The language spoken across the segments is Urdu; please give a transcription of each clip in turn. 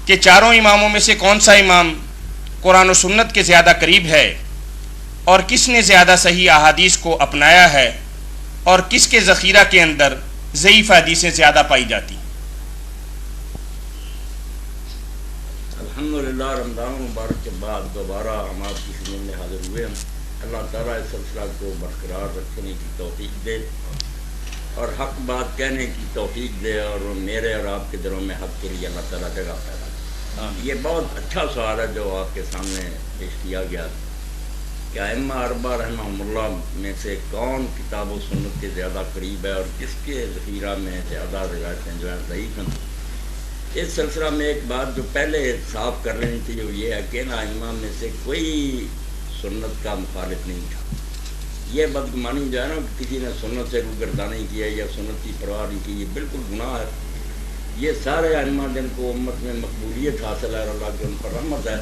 کہ چاروں اماموں میں سے کون سا امام قرآن و سنت کے زیادہ قریب ہے اور کس نے زیادہ صحیح احادیث کو اپنایا ہے اور کس کے ذخیرہ کے اندر ضعیف حدیثیں زیادہ پائی جاتی ہیں۔ الحمدللہ رمضان مبارک کے بعد دوبارہ ہم آپ کی خدمت میں حاضر ہوئے ہیں۔ اللہ تعالیٰ اس سلسلہ کو برقرار رکھنے کی توفیق دے اور حق بات کہنے کی توفیق دے، اور میرے اور آپ کے دلوں میں حق کے لیے اللہ تعالیٰ جگہ پیدا کرے۔ یہ بہت اچھا سوال ہے جو آپ کے سامنے پیش کیا گیا کہ ائمہ اربعہ رحمہم اللہ میں سے کون کتاب و سنت کے زیادہ قریب ہے اور کس کے ذخیرہ میں زیادہ روایتیں جو ہیں ضعیف ہیں۔ اس سلسلہ میں ایک بات جو پہلے صاف کر لینی تھی وہ یہ ہے کہ ائمہ میں سے کوئی سنت کا مخالف نہیں تھا۔ یہ بدگمانی جو ہے نا کسی نے سنت سے روگردانی کی ہے یا سنت کی پرواہ نہیں کی، یہ بالکل گناہ ہے۔ یہ سارے ائمہ جن کو امت میں مقبولیت حاصل ہے اور اللہ کی ان پر رحمت ہے،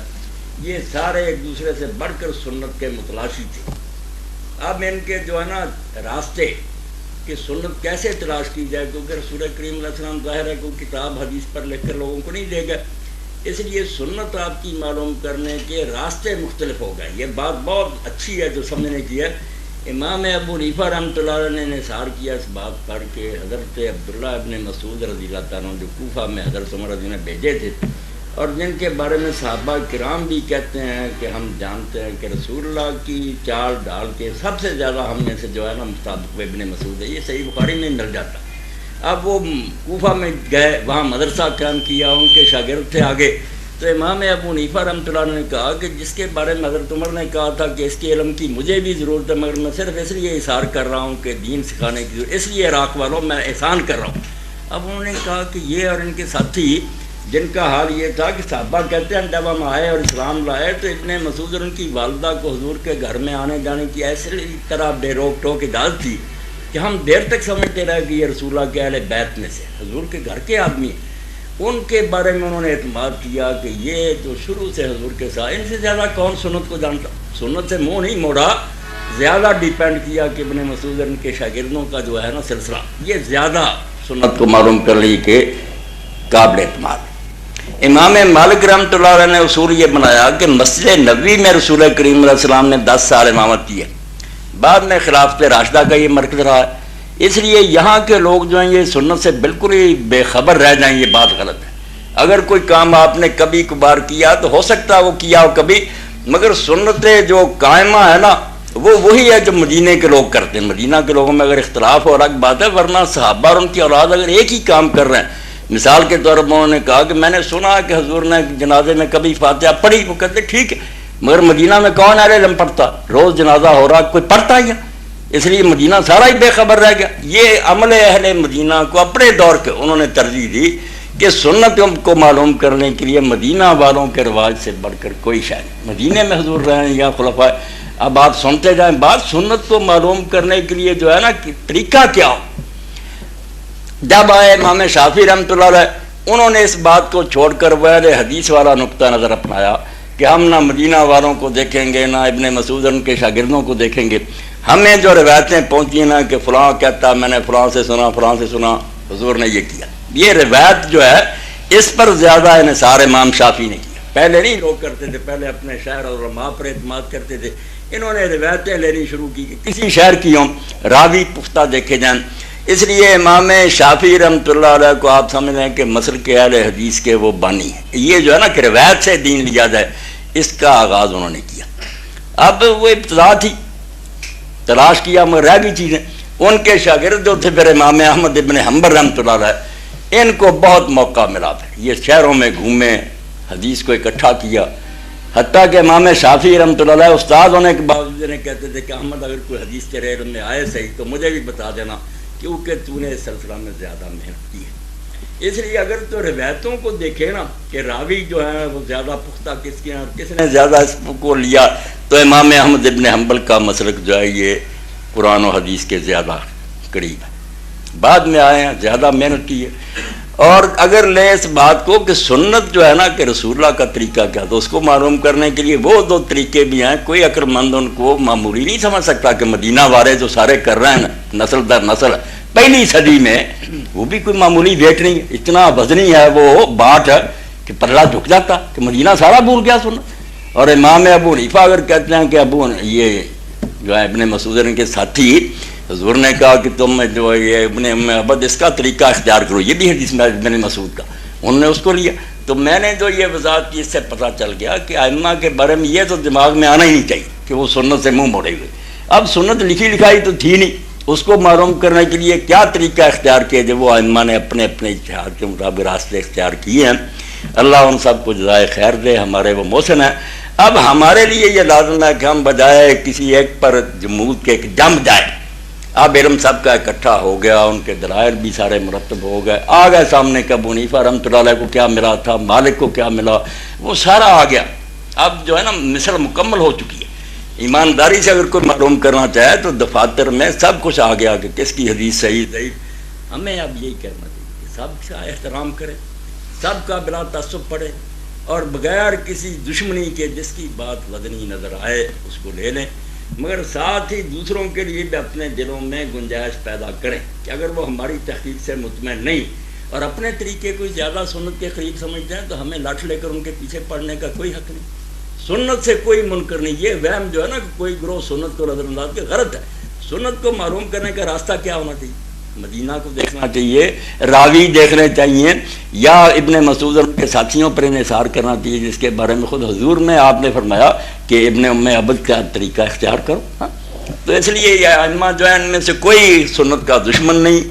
یہ سارے ایک دوسرے سے بڑھ کر سنت کے متلاشی تھے۔ اب ان کے جو ہے نا راستے کہ سنت کیسے تلاش کی جائے، کیونکہ رسول کریم علیہ السلام ظاہر ہے کوئی کتاب حدیث پر لکھ کر لوگوں کو نہیں دے گا، اس لیے سنت آپ کی معلوم کرنے کے راستے مختلف ہو گئے۔ یہ بات بہت اچھی ہے جو سمجھنے کی ہے۔ امام ابو حنیفہ رحمۃ اللہ علیہ نے انحصار کیا اس بات پر کہ حضرت عبداللہ ابن مسعود رضی اللہ تعالیٰ عنہ جو کوفہ میں حضرت عمر رضی اللہ عنہ بھیجے تھے اور جن کے بارے میں صحابہ کرام بھی کہتے ہیں کہ ہم جانتے ہیں کہ رسول اللہ کی چال ڈال کے سب سے زیادہ ہم میں سے جو ہے نا مصطفیٰ ابن مسعود ہے، یہ صحیح بخاری میں مل جاتا۔ اب وہ کوفہ میں گئے، وہاں مدرسہ قائم کیا، ان کے شاگرد تھے آگے، تو امام ابو حنیفہ رحمۃ اللہ نے کہا کہ جس کے بارے میں حضرت عمر نے کہا تھا کہ اس کے علم کی مجھے بھی ضرورت ہے، مگر میں صرف اس لیے اظہار کر رہا ہوں کہ دین سکھانے کی ضرورت، اس لیے عراق والوں میں احسان کر رہا ہوں۔ اب انہوں نے کہا کہ یہ اور ان کے ساتھی جن کا حال یہ تھا کہ صحابہ کہتے ہیں جب ہم آئے اور اسلام لائے تو ابن مسعود اور ان کی والدہ کو حضور کے گھر میں آنے جانے کی ایسی طرح بے روک ٹوک اجازت تھی کہ ہم دیر تک سمجھتے رہے کہ یہ رسول اللہ کے اہل بیت میں سے حضور کے گھر کے آدمی ہیں۔ ان کے بارے میں انہوں نے اعتماد کیا کہ یہ جو شروع سے حضور کے ساتھ، ان سے زیادہ کون سنت کو جانتا، سنت سے منہ نہیں موڑا، زیادہ ڈیپینڈ کیا کہ ابن مسعود اور ان کے شاگردوں کا جو ہے نا سلسلہ یہ زیادہ سنت کو معلوم کر لی کہ قابل اعتماد۔ امام مالک رحمۃ اللہ علیہ نے اصول یہ بنایا کہ مسجد نبوی میں رسول کریم علیہ السلام نے 10 سال امامت کی ہے، بعد میں خلافت راشدہ کا یہ مرکز رہا ہے، اس لیے یہاں کے لوگ جو ہیں یہ سنت سے بالکل ہی بے خبر رہ جائیں، یہ بات غلط ہے۔ اگر کوئی کام آپ نے کبھی کبھار کیا تو ہو سکتا ہے وہ کیا ہو کبھی، مگر سنت جو قائمہ ہے نا وہ وہی ہے جو مدینے کے لوگ کرتے ہیں۔ مدینہ کے لوگوں میں اگر اختلاف ہو الگ بات ہے، ورنہ صحابہ اور ان کی اولاد اگر ایک ہی کام کر رہے ہیں، مثال کے طور پر انہوں نے کہا کہ میں نے سنا کہ حضور نے جنازے میں کبھی فاتحہ پڑھی، وہ کہتے ٹھیک ہے، مگر مدینہ میں کون اہل علم پڑھتا، روز جنازہ ہو رہا کوئی پڑھتا ہی ہے، اس لیے مدینہ سارا ہی بے خبر رہ گیا۔ یہ عمل اہل مدینہ کو اپنے دور کے انہوں نے ترجیح دی کہ سنت کو معلوم کرنے کے لیے مدینہ والوں کے رواج سے بڑھ کر کوئی شے نہیں۔ مدینے میں حضور رہے ہیں یا خلفاء، اب آپ سنتے جائیں بات، سنت کو معلوم کرنے کے لیے جو ہے نا طریقہ کیا ہو۔ جب آئے امام شافعی رحمۃ اللہ علیہ، انہوں نے اس بات کو چھوڑ کر اہل حدیث والا نقطہ نظر اپنایا کہ ہم نہ مدینہ والوں کو دیکھیں گے، نہ ابن مسعود ان کے شاگردوں کو دیکھیں گے، ہمیں جو روایتیں پہنچی نا کہ فلاں کہتا میں نے فلاں سے سنا، فلاں سے سنا، حضور نے یہ کیا، یہ روایت جو ہے اس پر زیادہ انحصار امام شافعی نے کیا۔ پہلے نہیں لوگ کرتے تھے، پہلے اپنے شہر اور علماء پر اعتماد کرتے تھے، انہوں نے روایتیں لینی شروع کی کہ کسی شہر کی ہوں راوی پختہ دیکھے جائیں۔ اس لیے امام شافعی رحمۃ اللہ علیہ کو آپ سمجھ لیں کہ مسلک اہل حدیث کے وہ بانی ہیں۔ یہ جو ہے نا کہ روایت سے دین لیا جائے، اس کا آغاز انہوں نے کیا۔ اب وہ ابتدا تھی، تلاش کیا مگر رہ گئی چیزیں۔ ان کے شاگرد جو تھے پھر امام احمد ابن حنبل رحمۃ اللہ علیہ، ان کو بہت موقع ملا، پھر یہ شہروں میں گھومے، حدیث کو اکٹھا کیا، حتیٰ کہ امام شافعی رحمۃ اللہ علیہ استاد ہونے کے باوجود انہیں کہتے تھے کہ احمد اگر کوئی حدیث تیرے علم میں آئے صحیح تو مجھے بھی بتا دینا، کیونکہ تو نے اس سلسلہ میں زیادہ محنت کی ہے۔ اس لیے اگر تو روایتوں کو دیکھے نا کہ راوی جو ہے وہ زیادہ پختہ کس کے ہیں، کس نے زیادہ اس کو لیا، تو امام احمد ابن حنبل کا مسلک جو ہے یہ قرآن و حدیث کے زیادہ قریب ہے، بعد میں آئے ہیں، زیادہ محنت کی ہے۔ اور اگر لیں اس بات کو کہ سنت جو ہے نا کہ رسول اللہ کا طریقہ کیا، تو اس کو معلوم کرنے کے لیے وہ 2 طریقے بھی ہیں۔ کوئی عقل مند ان کو معمولی نہیں سمجھ سکتا کہ مدینہ والے جو سارے کر رہے ہیں نسل در نسل پہلی صدی میں، وہ بھی کوئی معمولی ویٹ نہیں ہے، اتنا وزنی ہے وہ بانٹ ہے کہ پلہ جھک جاتا کہ مدینہ سارا بھول گیا سنت. اور امام ابو حنیفہ اگر کہتے ہیں کہ یہ جو ہے ابن مسعود کے ساتھی حضور نے کہا کہ تم جو یہ ابن ام عبد اس کا طریقہ اختیار کرو، یہ بھی حدیث میں ابن مسعود کا، انہوں نے اس کو لیا. تو میں نے جو یہ وضاحت کی اس سے پتہ چل گیا کہ ائمہ کے بارے میں یہ تو دماغ میں آنا ہی نہیں چاہیے کہ وہ سنت سے منہ موڑے ہوئے. اب سنت لکھی لکھائی تو تھی نہیں، اس کو معلوم کرنے کے لیے کیا طریقہ اختیار کیے جو وہ ائمہ نے اپنے اپنے اجتہاد کے مطابق راستے اختیار کیے ہیں. اللہ ان سب کو جزائے خیر دے، ہمارے وہ محسن ہیں. اب ہمارے لیے یہ لازم ہے کہ ہم بجائے کسی ایک پر جمود کے ایک جم جائے. اب علم سب کا اکٹھا ہو گیا، ان کے دلائل بھی سارے مرتب ہو گئے، آ گئے سامنے کہ ابو حنیفہ رحمۃ اللہ علیہ کو کیا ملا تھا، مالک کو کیا ملا، وہ سارا آ گیا. اب جو ہے نا مثل مکمل ہو چکی ہے. ایمانداری سے اگر کوئی معلوم کرنا چاہے تو دفاتر میں سب کچھ آ گیا کہ کس کی حدیث صحیح ضعیف. ہمیں اب یہی کرنا چاہیے کہ سب کا احترام کرے، سب کا بلا تعصب پڑھے، اور بغیر کسی دشمنی کے جس کی بات وزنی نظر آئے اس کو لے لیں، مگر ساتھ ہی دوسروں کے لیے بھی اپنے دلوں میں گنجائش پیدا کریں کہ اگر وہ ہماری تحقیق سے مطمئن نہیں اور اپنے طریقے کو زیادہ سنت کے قریب سمجھتے ہیں تو ہمیں لٹ لے کر ان کے پیچھے پڑھنے کا کوئی حق نہیں. سنت سے کوئی منکر نہیں. یہ وہم جو ہے نا کہ کوئی گروہ سنت کو نظر انداز کے غلط ہے. سنت کو معلوم کرنے کا راستہ کیا ہونا چاہیے؟ مدینہ کو دیکھنا چاہیے، راوی دیکھنے چاہیے، یا ابن مسعود کے ساتھیوں پر انحصار کرنا چاہیے جس کے بارے میں خود حضور میں آپ نے فرمایا کہ ابن ام عبد کا طریقہ اختیار کرو. تو اس لیے یہ ائمہ جو ہے ان میں سے کوئی سنت کا دشمن نہیں،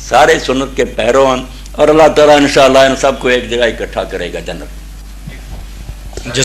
سارے سنت کے پیرو ہیں، اور اللہ تعالیٰ انشاءاللہ ان سب کو ایک جگہ اکٹھا کرے گا جنت.